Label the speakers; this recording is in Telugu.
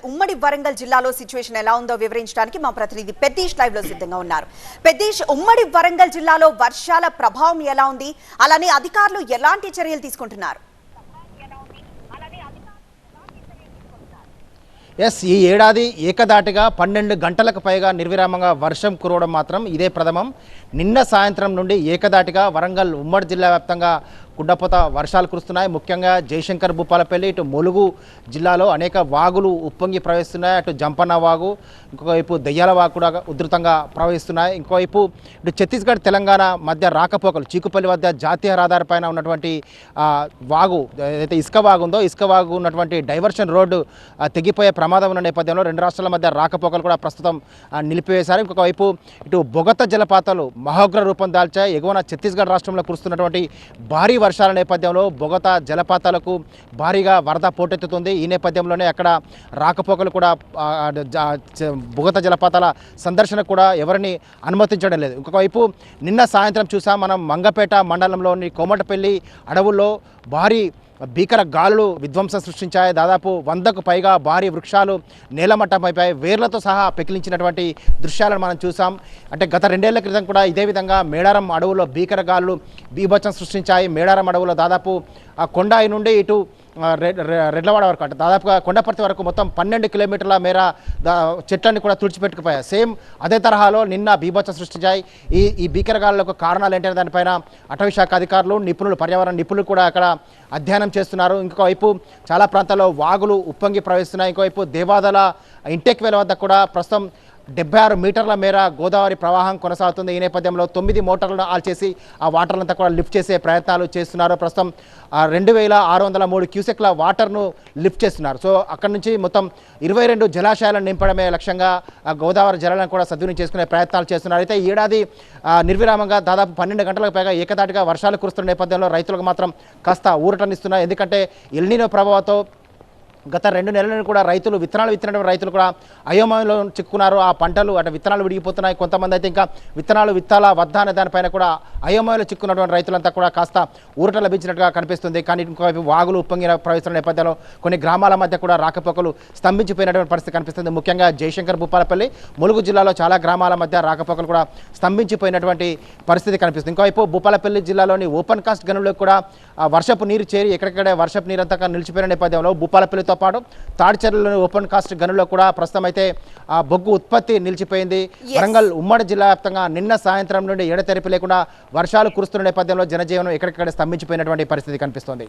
Speaker 1: ఉమ్మడి వరంగల్ జిల్లాలో సిచ్యువేషన్ ఎలా ఉందో వివరించడానికి మా ప్రతినిధి పెద్దీష్ లైవ్ లో సిద్ధంగా ఉన్నారు. పెద్దీష్, ఉమ్మడి వరంగల్ జిల్లాలో వర్షాల ప్రభావం ఎలా ఉంది, అలానే అధికారులు ఎలాంటి చర్యలు తీసుకుంటున్నారు?
Speaker 2: ఈ ఏడాది ఏకదాటిగా 12 గంటలకు పైగా నిర్విరామంగా వర్షం కురవడం మాత్రం ఇదే ప్రథమం. నిన్న సాయంత్రం నుండి ఏకదాటిగా వరంగల్ ఉమ్మడి జిల్లా వ్యాప్తంగా కుండపోత వర్షాలు కురుస్తున్నాయి. ముఖ్యంగా జయశంకర్ భూపాలపల్లి, ఇటు ములుగు జిల్లాలో అనేక వాగులు ఉప్పొంగి ప్రవహిస్తున్నాయి. అటు జంపన్న వాగు, ఇంకోవైపు దెయ్యాల వాగు కూడా ఉధృతంగా ప్రవహిస్తున్నాయి. ఇంకోవైపు ఇటు ఛత్తీస్గఢ్ తెలంగాణ మధ్య రాకపోకలు, చీకుపల్లి వద్ద జాతీయ రహదారి పైన ఉన్నటువంటి వాగు ఏదైతే ఇసుక వాగు ఉందో, ఇసుక వాగు ఉన్నటువంటి డైవర్షన్ రోడ్డు తెగిపోయే ప్రమాదం ఉన్న నేపథ్యంలో రెండు రాష్ట్రాల మధ్య రాకపోకలు కూడా ప్రస్తుతం నిలిపివేశారు. ఇంకొక వైపు ఇటు బొగత జలపాతాలు మహోగ్ర రూపం దాల్చాయి. ఎగువన ఛత్తీస్గఢ్ రాష్ట్రంలో కురుస్తున్నటువంటి భారీ వర్షాల నేపథ్యంలో బొగత జలపాతాలకు భారీగా వరద పోటెత్తుతుంది. ఈ నేపథ్యంలోనే అక్కడ రాకపోకలు కూడా బొగత జలపాతాల సందర్శన కూడా ఎవరిని అనుమతించడం లేదు. ఇంకొక వైపు నిన్న సాయంత్రం చూసాం మనం, మంగపేట మండలంలోని కోమటపల్లి అడవుల్లో భారీ భీకర గాలులు విధ్వంసం సృష్టించాయి. దాదాపు 100కు పైగా భారీ వృక్షాలు నేలమట్టమైపోయాయి. వేర్లతో సహా పెకిలించినటువంటి దృశ్యాలను మనం చూసాం. అంటే గత 2 ఏళ్ల క్రితం కూడా ఇదే విధంగా మేడారం అడవుల్లో భీకర గాలులు బీభత్సం సృష్టించాయి. మేడారం అడవులో దాదాపు కొండాయి నుండి ఇటు రెడ్లవాడ వరకు, అంటే దాదాపుగా కొండపర్తి వరకు మొత్తం 12 కిలోమీటర్ల మేర చెట్లన్నీ కూడా తుడిచిపెట్టుకుపోయాయి. సేమ్ అదే తరహాలో నిన్న బీభత్సం సృష్టించాయి. ఈ భీకరగాలకు కారణాలు ఏంటనే దానిపైన అటవీ శాఖ అధికారులు, నిపుణులు, పర్యావరణ నిపుణులు కూడా అక్కడ అధ్యయనం చేస్తున్నారు. ఇంకోవైపు చాలా ప్రాంతాల్లో వాగులు ఉప్పొంగి ప్రవహిస్తున్నాయి. ఇంకోవైపు దేవాదల ఇంటెక్ వేల వద్ద కూడా ప్రస్తుతం 76 మీటర్ల మేర గోదావరి ప్రవాహం కొనసాగుతుంది. ఈ నేపథ్యంలో 9 మోటార్లను ఆల్చేసి ఆ వాటర్లంతా కూడా లిఫ్ట్ చేసే ప్రయత్నాలు చేస్తున్నారు. ప్రస్తుతం 2603 క్యూసెక్ల వాటర్ను లిఫ్ట్ చేస్తున్నారు. సో అక్కడి నుంచి మొత్తం 22 జలాశయాలను నింపడమే లక్ష్యంగా గోదావరి జలాలను కూడా సద్వినియోగం చేసుకునే ప్రయత్నాలు చేస్తున్నారు. అయితే ఈ ఏడాది నిర్విరామంగా దాదాపు 12 గంటలకు పైగా ఏకదాటిగా వర్షాలు కురుస్తున్న నేపథ్యంలో రైతులకు మాత్రం కాస్త ఊరటనిస్తున్నాయి. ఎందుకంటే ఎల్ నీనో ప్రభావంతో గత 2 నెలలను కూడా విత్తనాలు విత్తనటువంటి రైతులు కూడా అయోమయంలో చిక్కున్నారు. ఆ పంటలు అటు విత్తనాలు విడిగిపోతున్నాయి. కొంతమంది అయితే ఇంకా విత్తనాలు విత్తాలా వద్దా అనే దానిపైన కూడా అయోమయంలో చిక్కున్నటువంటి రైతులంతా కూడా కాస్త ఊరట లభించినట్టుగా కనిపిస్తుంది. కానీ ఇంకోవైపు వాగులు ఉప్పొంగిన ప్రవహిస్తున్న నేపథ్యంలో కొన్ని గ్రామాల మధ్య కూడా రాకపోకలు స్తంభించిపోయినటువంటి పరిస్థితి కనిపిస్తుంది. ముఖ్యంగా జయశంకర్ భూపాలపల్లి, ములుగు జిల్లాలో చాలా గ్రామాల మధ్య రాకపోకలు కూడా స్తంభించిపోయినటువంటి పరిస్థితి కనిపిస్తుంది. ఇంకోవైపు భూపాలపల్లి జిల్లాలోని ఓపెన్ కాస్ట్ గనుల్లో కూడా వర్షపు నీరు చేరి ఎక్కడెక్కడే వర్షపు నీరు అంతా నిలిచిపోయిన నేపథ్యంలో భూపాలపల్లితో పాటు తాడిచెర్లలోని ఓపెన్ కాస్ట్ గనుల్లో కూడా ప్రస్తుతం అయితే బొగ్గు ఉత్పత్తి నిలిచిపోయింది. వరంగల్ ఉమ్మడి జిల్లా వ్యాప్తంగా నిన్న సాయంత్రం నుండి ఎడతెరిపి లేకుండా వర్షాలు కురుస్తున్న నేపథ్యంలో జనజీవనం ఎక్కడెక్కడ స్తంభించిపోయినటువంటి పరిస్థితి కనిపిస్తోంది.